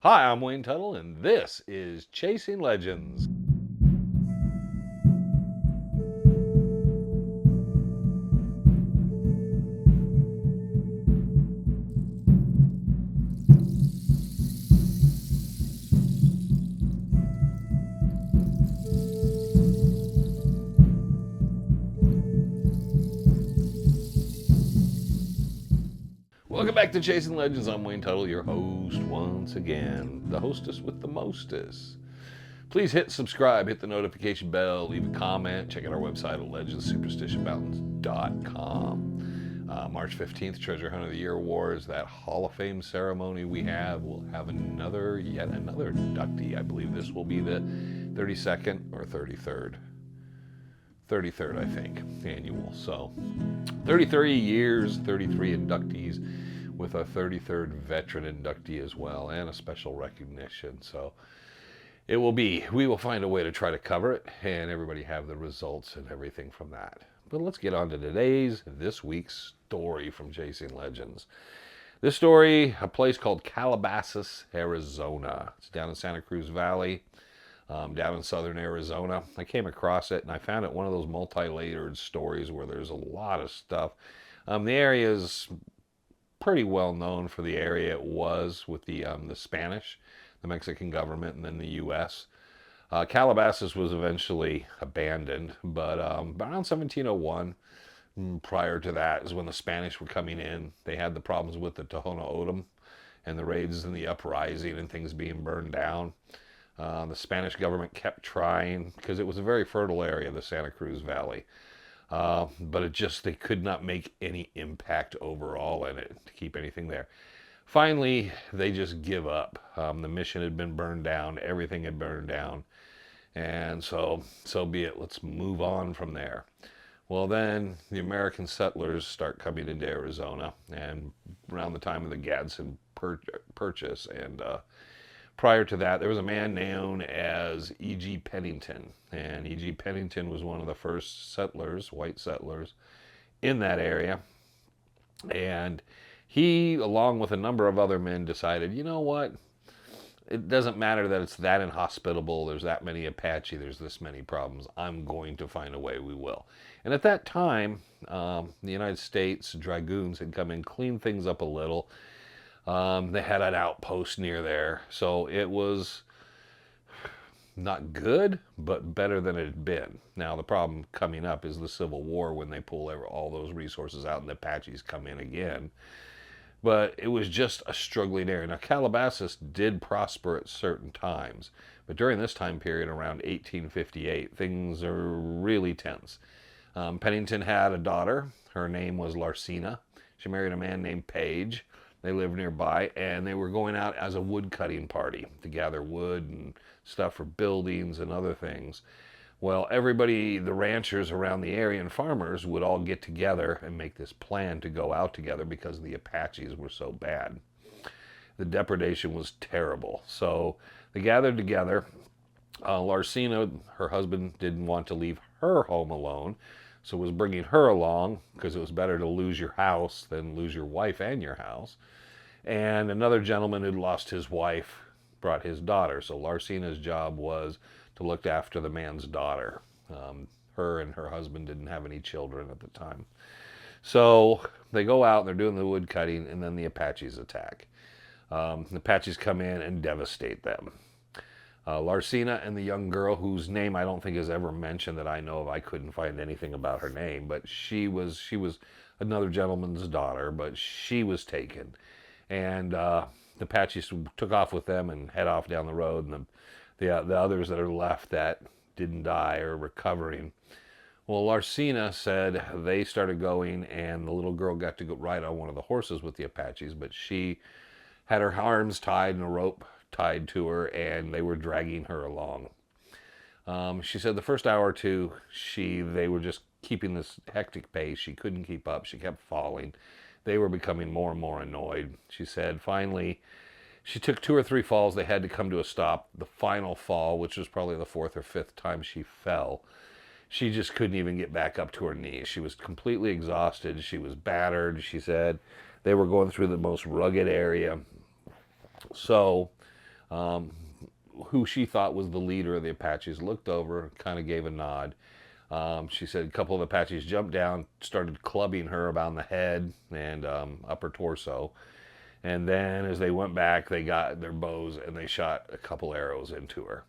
Hi, I'm Wayne Tuttle, and this is Chasing Legends. Welcome back to Chasing Legends. I'm Wayne Tuttle, your host once again, the hostess with the mostest. Please hit subscribe, hit the notification bell, leave a comment, check out our website at legendssuperstitionmountains.com. March 15th, Treasure Hunt of the Year Awards, that Hall of Fame ceremony we have. We'll have yet another inductee. I believe this will be the 32nd or 33rd. 33rd, I think, annual. So 33 years, 33 inductees, with a 33rd veteran inductee as well, and a special recognition. So we will find a way to try to cover it, and everybody have the results and everything from that. But let's get on to this week's story from Chasing Legends. This story, a place called Calabasas, Arizona. It's down in Santa Cruz Valley, down in southern Arizona. I came across it, and I found it one of those multi-layered stories where there's a lot of stuff. The area is pretty well known for the area it was with the Spanish, the Mexican government, and then the U.S. Calabasas was eventually abandoned, but around 1701, prior to that, is when the Spanish were coming in. They had the problems with the Tohono O'odham and the raids and the uprising and things being burned down. The Spanish government kept trying because it was a very fertile area, the Santa Cruz Valley. But they could not make any impact overall in it to keep anything there. Finally, they just give up. The mission had been burned down, everything had burned down, and so be it. Let's move on from there. Well, then the American settlers start coming into Arizona, and around the time of the Gadsden Purchase, and prior to that, there was a man known as E.G. Pennington, and E.G. Pennington was one of the first settlers, white settlers, in that area. And he, along with a number of other men, decided, you know what? It doesn't matter that it's that inhospitable, there's that many Apache, there's this many problems. I'm going to find a way we will. And at that time, the United States Dragoons had come in, cleaned things up a little. They had an outpost near there, so it was not good, but better than it had been. Now, the problem coming up is the Civil War, when they pull all those resources out and the Apaches come in again. But it was just a struggling area. Now, Calabasas did prosper at certain times, but during this time period, around 1858, things are really tense. Pennington had a daughter. Her name was Larsina. She married a man named Page. They lived nearby, and they were going out as a wood cutting party to gather wood and stuff for buildings and other things. Well, everybody, the ranchers around the area and farmers, would all get together and make this plan to go out together because the Apaches were so bad. The depredation was terrible. So they gathered together. Larsina, her husband, didn't want to leave her home alone, so was bringing her along because it was better to lose your house than lose your wife and your house. And another gentleman who'd lost his wife brought his daughter. So Larsina's job was to look after the man's daughter. Her and her husband didn't have any children at the time. So they go out and they're doing the wood cutting, and then the Apaches attack. The Apaches come in and devastate them. Larsina and the young girl, whose name I don't think is ever mentioned that I know of, I couldn't find anything about her name, but she was another gentleman's daughter, but she was taken. And the Apaches took off with them and head off down the road, and the others that are left that didn't die are recovering. Well, Larsina said they started going, and the little girl got to go ride on one of the horses with the Apaches, but she had her arms tied and a rope tied to her, and they were dragging her along. She said the first hour or two, they were just keeping this hectic pace. She couldn't keep up. She kept falling. They were becoming more and more annoyed. She said finally, she took 2 or 3 falls. They had to come to a stop. The final fall, which was probably the 4th or 5th time she fell, she just couldn't even get back up to her knees. She was completely exhausted. She was battered. She said they were going through the most rugged area. So who she thought was the leader of the Apaches, looked over, kind of gave a nod. She said a couple of Apaches jumped down, started clubbing her about the head and upper torso. And then as they went back, they got their bows and they shot a couple arrows into her.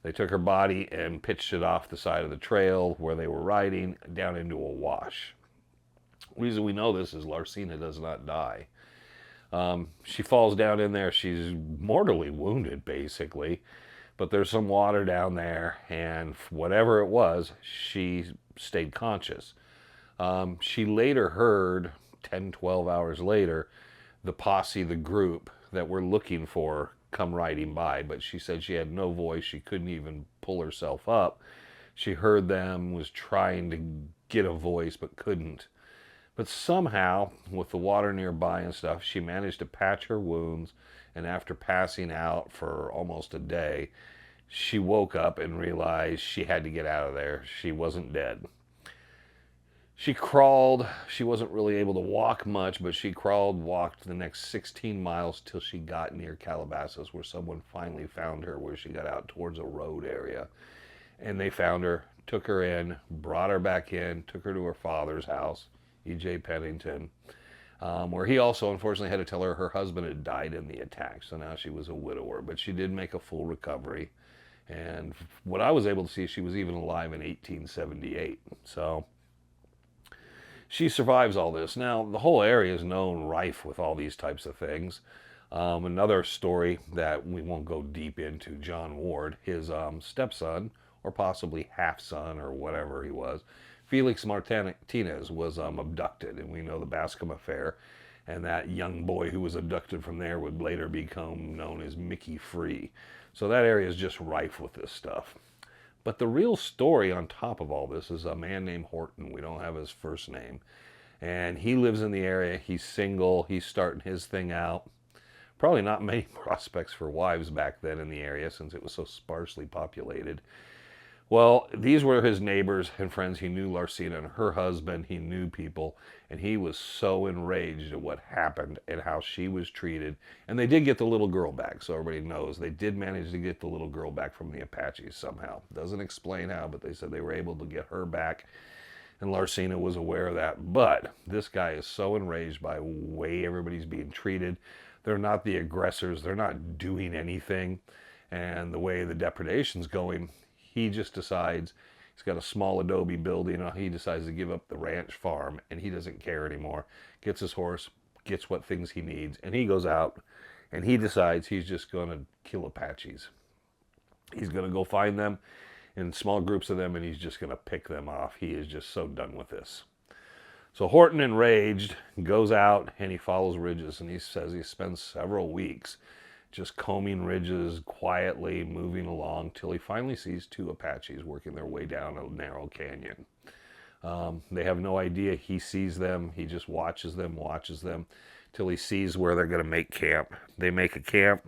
They took her body and pitched it off the side of the trail where they were riding down into a wash. The reason we know this is Larsina does not die. She falls down in there. She's mortally wounded, basically. But there's some water down there, and whatever it was, she stayed conscious. She later heard, 10, 12 hours later, the posse, the group that we're looking for, come riding by. But she said she had no voice. She couldn't even pull herself up. She heard them, was trying to get a voice, but couldn't. But somehow, with the water nearby and stuff, she managed to patch her wounds, and after passing out for almost a day, she woke up and realized she had to get out of there. She wasn't dead. She crawled. She wasn't really able to walk much, but she crawled, walked the next 16 miles till she got near Calabasas, where someone finally found her, where she got out towards a road area. And they found her, took her in, brought her back in, took her to her father's house, E.J. Pennington, where he also unfortunately had to tell her her husband had died in the attack, so now she was a widower. But she did make a full recovery, and what I was able to see, she was even alive in 1878. So she survives all this. Now, the whole area is known, rife with all these types of things. Another story that we won't go deep into, John Ward, his stepson, or possibly half-son, or whatever he was, Felix Martinez, was abducted, and we know the Bascom affair, and that young boy who was abducted from there would later become known as Mickey Free. So that area is just rife with this stuff. But the real story on top of all this is a man named Horton. We don't have his first name. And he lives in the area. He's single. He's starting his thing out. Probably not many prospects for wives back then in the area since it was so sparsely populated. Well, these were his neighbors and friends. He knew Larsina and her husband. He knew people, and he was so enraged at what happened and how she was treated. And they did get the little girl back, so everybody knows. They did manage to get the little girl back from the Apaches somehow. Doesn't explain how, but they said they were able to get her back, and Larsina was aware of that. But this guy is so enraged by the way everybody's being treated. They're not the aggressors. They're not doing anything. And the way the depredation's going, he just decides, he's got a small adobe building, he decides to give up the ranch farm, and he doesn't care anymore. Gets his horse, gets what things he needs, and he goes out, and he decides he's just going to kill Apaches. He's going to go find them in small groups of them, and he's just going to pick them off. He is just so done with this. So Horton, enraged, goes out, and he follows ridges, and he says he spends several weeks just combing ridges, quietly moving along, till he finally sees two Apaches working their way down a narrow canyon. They have no idea he sees them. He just watches them, till he sees where they're going to make camp. They make a camp.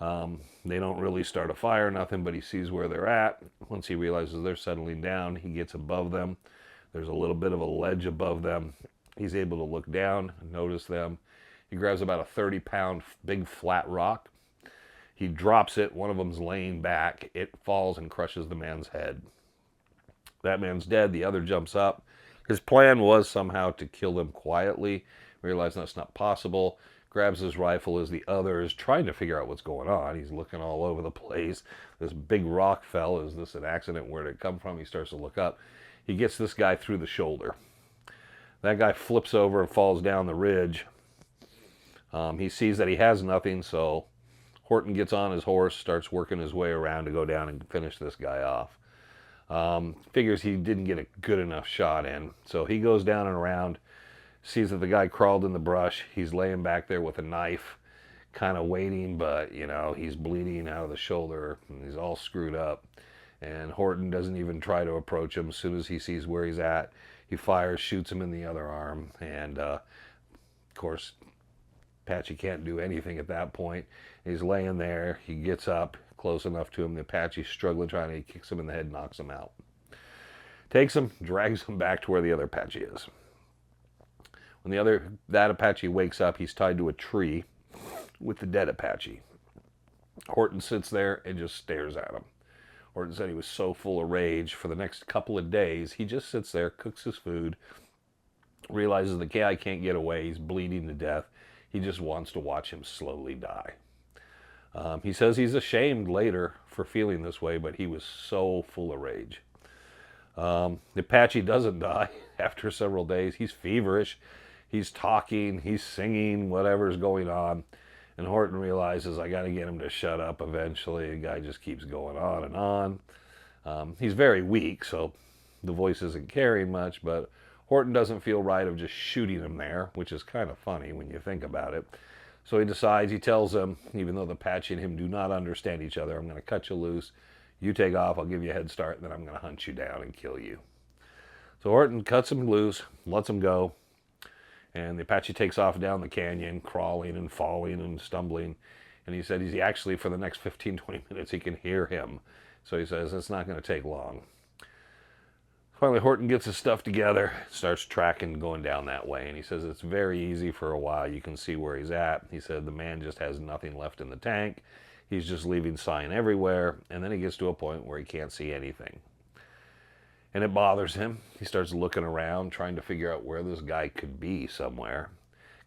They don't really start a fire, nothing, but he sees where they're at. Once he realizes they're settling down, he gets above them. There's a little bit of a ledge above them. He's able to look down and notice them. He grabs about a 30-pound big flat rock. He drops it. One of them's laying back. It falls and crushes the man's head. That man's dead. The other jumps up. His plan was somehow to kill them quietly. Realized that's not possible. Grabs his rifle as the other is trying to figure out what's going on. He's looking all over the place. This big rock fell. Is this an accident? Where did it come from? He starts to look up. He gets this guy through the shoulder. That guy flips over and falls down the ridge. He sees that he has nothing, so Horton gets on his horse, starts working his way around to go down and finish this guy off. Figures he didn't get a good enough shot in, so he goes down and around, sees that the guy crawled in the brush. He's laying back there with a knife, kind of waiting, but, he's bleeding out of the shoulder, and he's all screwed up. And Horton doesn't even try to approach him. As soon as he sees where he's at, he fires, shoots him in the other arm, and, of course, Apache can't do anything at that point. He's laying there. He gets up close enough to him. The Apache's struggling, he kicks him in the head, knocks him out. Takes him, drags him back to where the other Apache is. When that Apache wakes up, he's tied to a tree with the dead Apache. Horton sits there and just stares at him. Horton said he was so full of rage for the next couple of days, he just sits there, cooks his food, realizes the guy can't get away, he's bleeding to death. He just wants to watch him slowly die. He says he's ashamed later for feeling this way, but he was so full of rage. The Apache doesn't die after several days. He's feverish. He's talking. He's singing. Whatever's going on. And Horton realizes, I got to get him to shut up eventually. The guy just keeps going on and on. He's very weak, so the voice isn't carrying much, but Horton doesn't feel right of just shooting him there, which is kind of funny when you think about it. So he decides, he tells him, even though the Apache and him do not understand each other, I'm going to cut you loose. You take off, I'll give you a head start, and then I'm going to hunt you down and kill you. So Horton cuts him loose, lets him go, and the Apache takes off down the canyon, crawling and falling and stumbling. And he said he's actually, for the next 15, 20 minutes, he can hear him. So he says it's not going to take long. Finally, Horton gets his stuff together, starts tracking, going down that way. And he says it's very easy for a while. You can see where he's at. He said the man just has nothing left in the tank. He's just leaving sign everywhere. And then he gets to a point where he can't see anything. And it bothers him. He starts looking around, trying to figure out where this guy could be somewhere.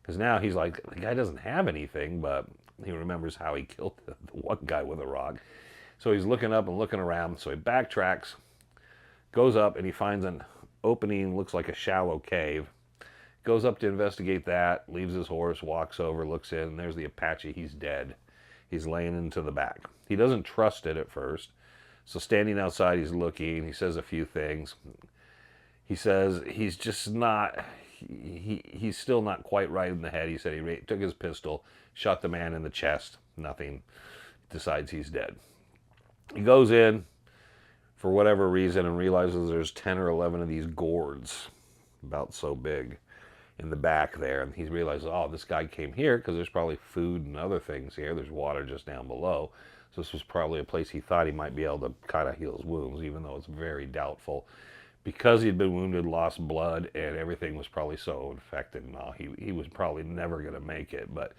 Because now he's like, the guy doesn't have anything, but he remembers how he killed the one guy with a rock. So he's looking up and looking around. So he backtracks, goes up, and he finds an opening, looks like a shallow cave. Goes up to investigate that, leaves his horse, walks over, looks in, and there's the Apache. He's dead. He's laying into the back. He doesn't trust it at first. So standing outside, he's looking. He says a few things. He says he's just not, he's still not quite right in the head. He said he took his pistol, shot the man in the chest. Nothing. Decides he's dead. He goes in for whatever reason and realizes there's 10 or 11 of these gourds, about so big, in the back there. And he realizes, oh, this guy came here because there's probably food and other things here. There's water just down below. So this was probably a place he thought he might be able to kind of heal his wounds, even though it's very doubtful. Because he'd been wounded, lost blood, and everything was probably so infected. No, he was probably never going to make it. But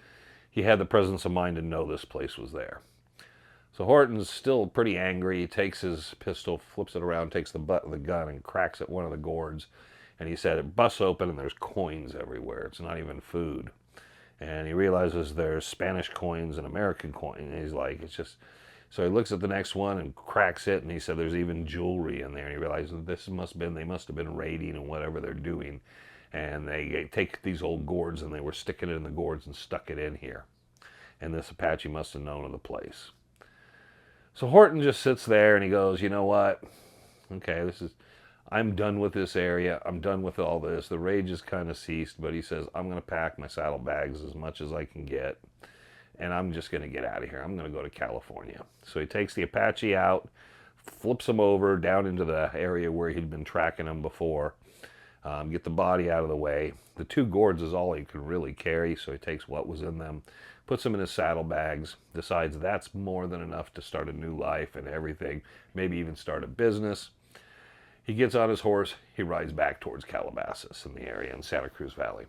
he had the presence of mind to know this place was there. So Horton's still pretty angry. He takes his pistol, flips it around, takes the butt of the gun, and cracks at one of the gourds. And he said it busts open and there's coins everywhere. It's not even food. And he realizes there's Spanish coins and American coins. And he's like, it's just... So he looks at the next one and cracks it, and he said there's even jewelry in there. And he realizes they must have been raiding and whatever they're doing. And they take these old gourds and they were sticking it in the gourds and stuck it in here. And this Apache must have known of the place. So Horton just sits there and he goes, you know what? Okay, I'm done with this area. I'm done with all this. The rage has kind of ceased, but he says, I'm going to pack my saddlebags as much as I can get, and I'm just going to get out of here. I'm going to go to California. So he takes the Apache out, flips him over down into the area where he'd been tracking him before, get the body out of the way. The 2 gourds is all he could really carry, so he takes what was in them, puts them in his saddlebags, decides that's more than enough to start a new life and everything, maybe even start a business. He gets on his horse, he rides back towards Calabasas in the area in Santa Cruz Valley.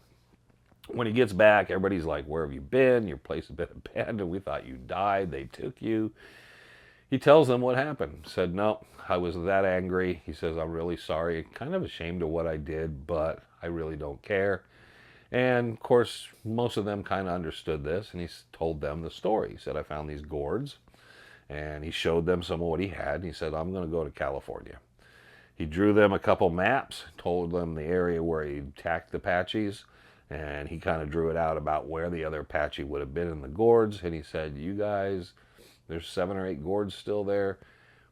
When he gets back, everybody's like, where have you been? Your place has been abandoned. We thought you died. They took you. He tells them what happened. Said, no, I was that angry. He says, I'm really sorry. Kind of ashamed of what I did, but I really don't care. And, of course, most of them kind of understood this, and he told them the story. He said, I found these gourds, and he showed them some of what he had, and he said, I'm going to go to California. He drew them a couple maps, told them the area where he attacked the Apaches, and he kind of drew it out about where the other Apache would have been in the gourds, and he said, you guys, there's 7 or 8 gourds still there.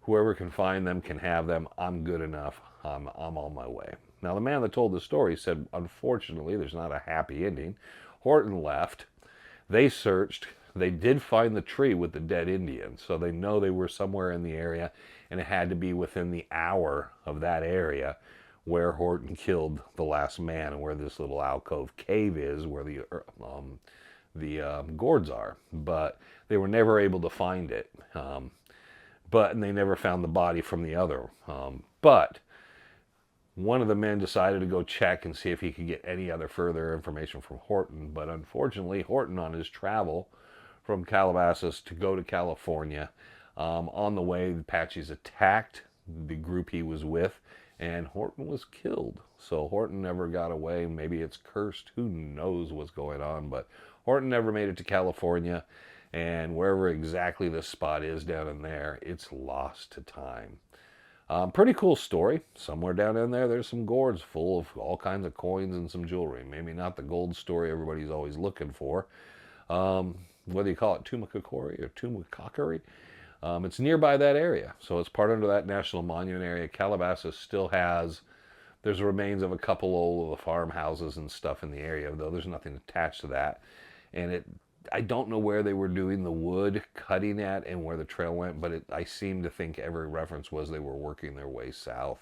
Whoever can find them can have them. I'm good enough. I'm on my way. Now, the man that told the story said, unfortunately, there's not a happy ending. Horton left. They searched. They did find the tree with the dead Indian, so they know they were somewhere in the area, and it had to be within the hour of that area where Horton killed the last man and where this little alcove cave is, where the gourds are. But they were never able to find it. And they never found the body from the other. But one of the men decided to go check and see if he could get any other further information from Horton. But unfortunately, Horton on his travel from Calabasas to go to California. On the way, the Apaches attacked the group he was with, and Horton was killed. So Horton never got away. Maybe it's cursed. Who knows what's going on? But Horton never made it to California, and wherever exactly this spot is down in there, it's lost to time. Pretty cool story. Somewhere down in there, there's some gourds full of all kinds of coins and some jewelry. Maybe not the gold story everybody's always looking for. What do you call it? Tumakakori or Tumakakari? It's nearby that area, so it's part under that national monument area. Calabasas still has, there's remains of a couple old farmhouses and stuff in the area, though there's nothing attached to that. And I don't know where they were doing the wood cutting at and where the trail went, but I seem to think every reference was they were working their way south.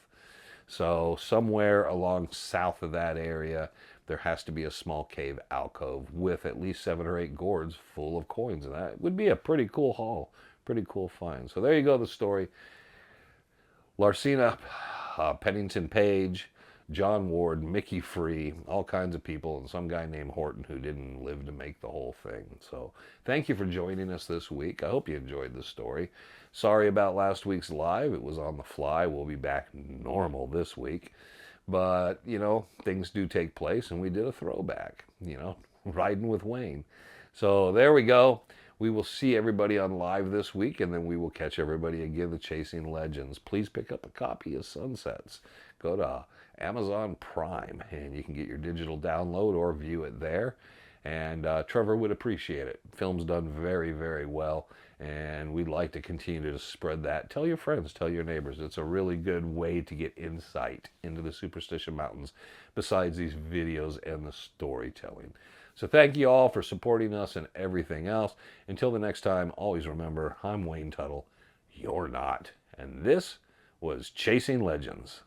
So somewhere along south of that area, there has to be a small cave alcove with at least 7 or 8 gourds full of coins, and that would be a pretty cool haul, pretty cool find. So there you go, the story. Larcena, Pennington Page, John Ward, Mickey Free, all kinds of people, and some guy named Horton who didn't live to make the whole thing. So thank you for joining us this week. I hope you enjoyed the story. Sorry about last week's live. It was on the fly. We'll be back normal this week. But, you know, things do take place, and we did a throwback, you know, riding with Wayne. So there we go. We will see everybody on live this week, and then we will catch everybody again the Chasing Legends. Please pick up a copy of Sunsets. Go to Amazon Prime, and you can get your digital download or view it there. And Trevor would appreciate it. Film's done very, very well, and we'd like to continue to spread that. Tell your friends, tell your neighbors. It's a really good way to get insight into the Superstition Mountains besides these videos and the storytelling. So thank you all for supporting us and everything else. Until the next time, always remember, I'm Wayne Tuttle. You're not. And this was Chasing Legends.